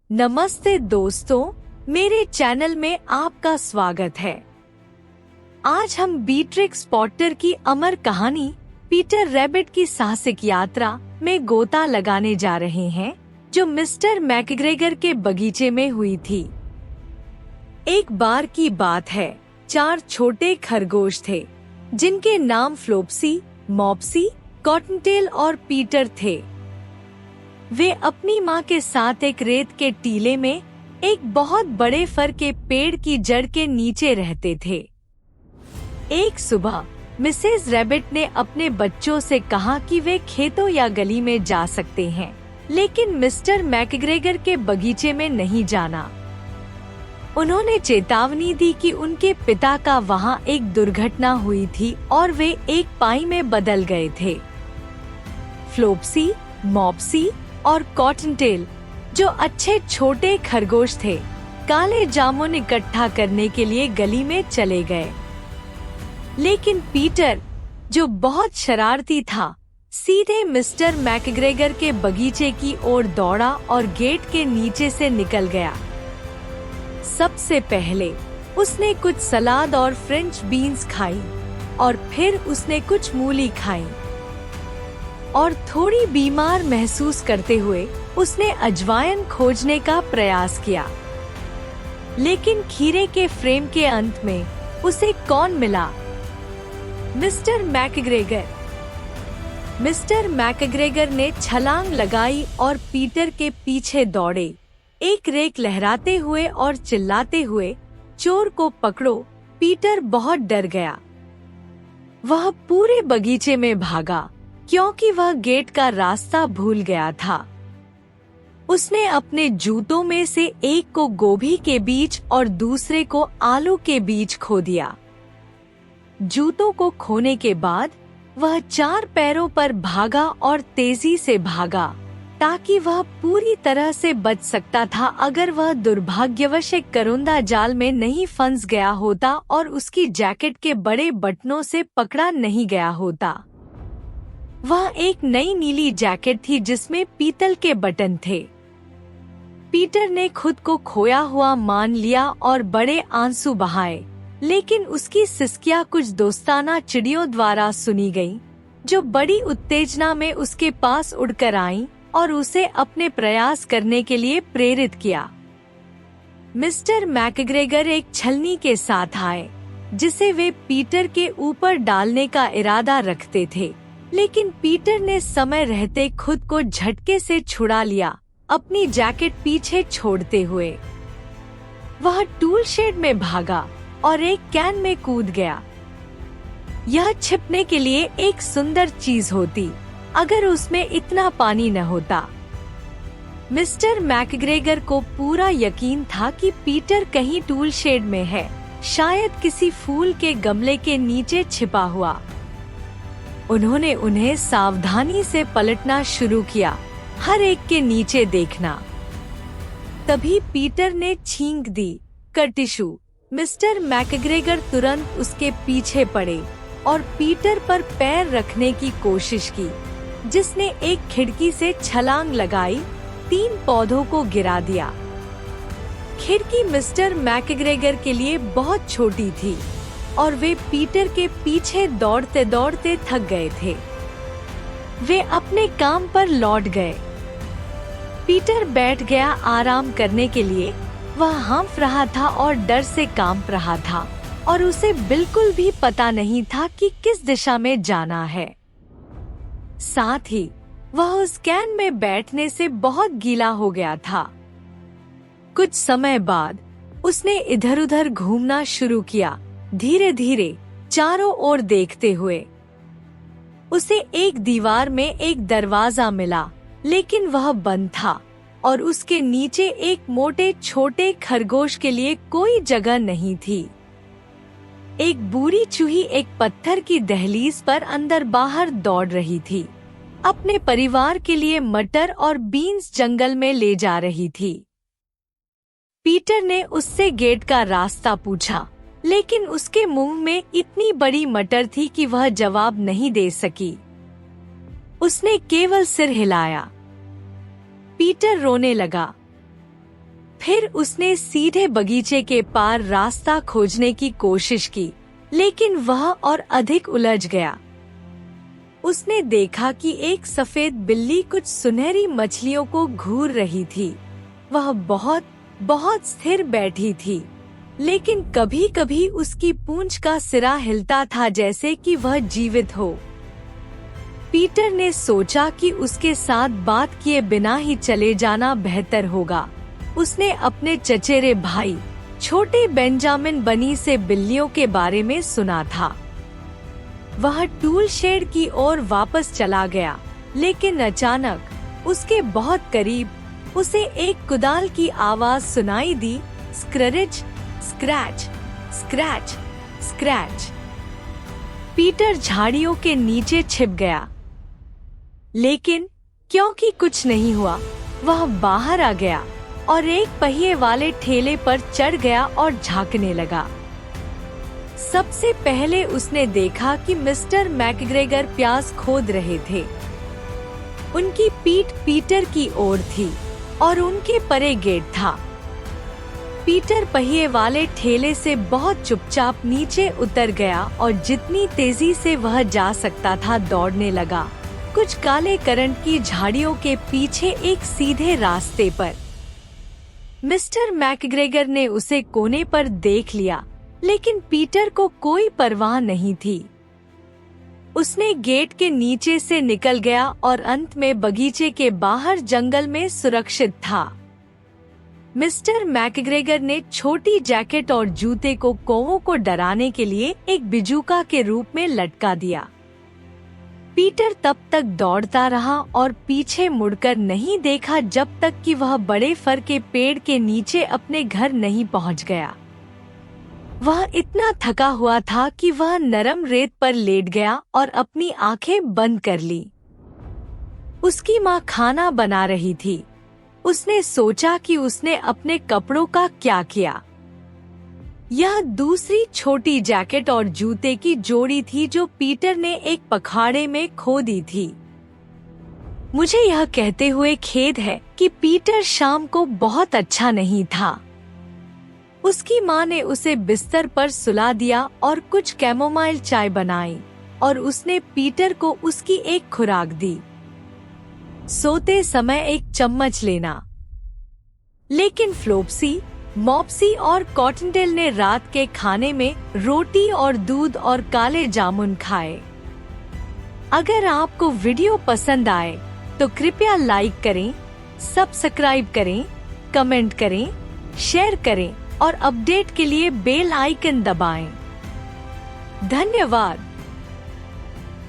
नमस्ते दोस्तों, मेरे चैनल में आपका स्वागत है। आज हम बीट्रिक्स पॉटर की अमर कहानी पीटर रैबिट की साहसिक यात्रा में गोता लगाने जा रहे हैं, जो मिस्टर मैकग्रेगर के बगीचे में हुई थी। एक बार की बात है, 4 छोटे खरगोश थे, जिनके नाम फ्लोप्सी, मॉप्सी, कॉटनटेल और पीटर थे। वे अपनी माँ के साथ एक रेत के टीले में एक बहुत बड़े फर के पेड़ की जड़ के नीचे रहते थे। एक सुबह मिसेज रैबिट ने अपने बच्चों से कहा कि वे खेतों या गली में जा सकते हैं, लेकिन मिस्टर मैकग्रेगर के बगीचे में नहीं जाना। उन्होंने चेतावनी दी कि उनके पिता का वहाँ एक दुर्घटना हुई थी और वे एक पाई में बदल गए थे। फ्लोप्सी, मॉप्सी और कॉटनटेल, जो अच्छे छोटे खरगोश थे, काले जामुन इकट्ठा करने के लिए गली में चले गए। लेकिन पीटर, जो बहुत शरारती था, सीधे मिस्टर मैकग्रेगर के बगीचे की ओर दौड़ा और गेट के नीचे से निकल गया। सबसे पहले उसने कुछ सलाद और फ्रेंच बीन्स खाई और फिर उसने कुछ मूली खाई और थोड़ी बीमार महसूस करते हुए उसने अजवाइन खोजने का प्रयास किया। लेकिन खीरे के फ्रेम के अंत में उसे कौन मिला? Mister McGregor. मिस्टर मैकग्रेगर ने छलांग लगाई और पीटर के पीछे दौड़े, एक रेक लहराते हुए और चिल्लाते हुए, चोर को पकड़ो। पीटर बहुत डर गया। वह पूरे बगीचे में भागा, क्योंकि वह गेट का रास्ता भूल गया था। उसने अपने जूतों में से एक को गोभी के बीच और दूसरे को आलू के बीच खो दिया। जूतों को खोने के बाद वह 4 पैरों पर भागा और तेजी से भागा, ताकि वह पूरी तरह से बच सकता था अगर वह दुर्भाग्यवश एक करोंदा जाल में नहीं फंस गया होता और उसकी जैकेट के बड़े बटनों से पकड़ा नहीं गया होता। वह एक नई नीली जैकेट थी जिसमें पीतल के बटन थे। पीटर ने खुद को खोया हुआ मान लिया और बड़े आंसू बहाए, लेकिन उसकी सिसकियां कुछ दोस्ताना चिड़ियों द्वारा सुनी गईं, जो बड़ी उत्तेजना में उसके पास उड़कर आईं और उसे अपने प्रयास करने के लिए प्रेरित किया। मिस्टर मैकग्रेगर एक छलनी के साथ आए, जिसे वे पीटर के ऊपर डालने का इरादा रखते थे, लेकिन पीटर ने समय रहते खुद को झटके से छुड़ा लिया, अपनी जैकेट पीछे छोड़ते हुए। वह टूल शेड में भागा और एक कैन में कूद गया। यह छिपने के लिए एक सुंदर चीज होती, अगर उसमें इतना पानी न होता। मिस्टर मैकग्रेगर को पूरा यकीन था कि पीटर कहीं टूल शेड में है, शायद किसी फूल के गमले के नीचे छिपा हुआ। उन्होंने उन्हें सावधानी से पलटना शुरू किया, हर एक के नीचे देखना। तभी पीटर ने छींक दी, कर्टिशु। मिस्टर मैकग्रेगर तुरंत उसके पीछे पड़े और पीटर पर पैर रखने की कोशिश की, जिसने एक खिड़की से छलांग लगाई, 3 पौधों को गिरा दिया। खिड़की मिस्टर मैकग्रेगर के लिए बहुत छोटी थी और वे पीटर के पीछे दौड़ते दौड़ते थक गए थे। वे अपने काम पर लौट गए। पीटर बैठ गया आराम करने के लिए। वह हाँफ रहा था और डर से कांप रहा था और उसे बिल्कुल भी पता नहीं था कि किस दिशा में जाना है। साथ ही वह उस कैन में बैठने से बहुत गीला हो गया था। कुछ समय बाद उसने इधर-उधर घूमना शुरू किया, धीरे धीरे चारों ओर देखते हुए। उसे एक दीवार में एक दरवाजा मिला, लेकिन वह बंद था और उसके नीचे एक मोटे छोटे खरगोश के लिए कोई जगह नहीं थी। एक बूढ़ी चूही एक पत्थर की दहलीज पर अंदर बाहर दौड़ रही थी, अपने परिवार के लिए मटर और बीन्स जंगल में ले जा रही थी। पीटर ने उससे गेट का रास्ता पूछा, लेकिन उसके मुंह में इतनी बड़ी मटर थी कि वह जवाब नहीं दे सकी। उसने केवल सिर हिलाया। पीटर रोने लगा। फिर उसने सीधे बगीचे के पार रास्ता खोजने की कोशिश की, लेकिन वह और अधिक उलझ गया। उसने देखा कि एक सफेद बिल्ली कुछ सुनहरी मछलियों को घूर रही थी। वह बहुत बहुत स्थिर बैठी थी, लेकिन कभी कभी उसकी पूंछ का सिरा हिलता था जैसे कि वह जीवित हो। पीटर ने सोचा कि उसके साथ बात किए बिना ही चले जाना बेहतर होगा। उसने अपने चचेरे भाई छोटे बेंजामिन बनी से बिल्लियों के बारे में सुना था। वह टूल शेड की ओर वापस चला गया, लेकिन अचानक उसके बहुत करीब उसे एक कुदाल की आवाज सुनाई दी, scratch scratch scratch scratch. Peter झाड़ियों के नीचे छिप गया, लेकिन क्योंकि कुछ नहीं हुआ, वह बाहर आ गया और एक पहिए वाले ठेले पर चढ़ गया और झांकने लगा। सबसे पहले उसने देखा कि मिस्टर मैकग्रेगर प्याज खोद रहे थे। उनकी पीठ पीटर की ओर थी और उनके परे गेट था। पीटर पहिए वाले ठेले से बहुत चुपचाप नीचे उतर गया और जितनी तेजी से वह जा सकता था दौड़ने लगा, कुछ काले करंट की झाड़ियों के पीछे एक सीधे रास्ते पर। मिस्टर मैकग्रेगर ने उसे कोने पर देख लिया, लेकिन पीटर को कोई परवाह नहीं थी। उसने गेट के नीचे से निकल गया और अंत में बगीचे के बाहर जंगल में सुरक्षित था। मिस्टर मैकग्रेगर ने छोटी जैकेट और जूते को कौवों को डराने के लिए एक बिजूका के रूप में लटका दिया। पीटर तब तक दौड़ता रहा और पीछे मुड़कर नहीं देखा जब तक कि वह बड़े फर के पेड़ के नीचे अपने घर नहीं पहुंच गया। वह इतना थका हुआ था कि वह नरम रेत पर लेट गया और अपनी आंखें बंद कर ली। उसकी माँ खाना बना रही थी। उसने सोचा कि उसने अपने कपड़ों का क्या किया। यह दूसरी छोटी जैकेट और जूते की जोड़ी थी जो पीटर ने एक पखाड़े में खो दी थी। मुझे यह कहते हुए खेद है कि पीटर शाम को बहुत अच्छा नहीं था। उसकी माँ ने उसे बिस्तर पर सुला दिया और कुछ कैमोमाइल चाय बनाई और उसने पीटर को उसकी एक खुराक दी। सोते समय एक चम्मच लेना। लेकिन फ्लोप्सी, मॉप्सी और कॉटनटेल ने रात के खाने में रोटी और दूध और काले जामुन खाए। अगर आपको वीडियो पसंद आए तो कृपया लाइक करें, सब्सक्राइब करें, कमेंट करें, शेयर करें और अपडेट के लिए बेल आइकन दबाएं। धन्यवाद।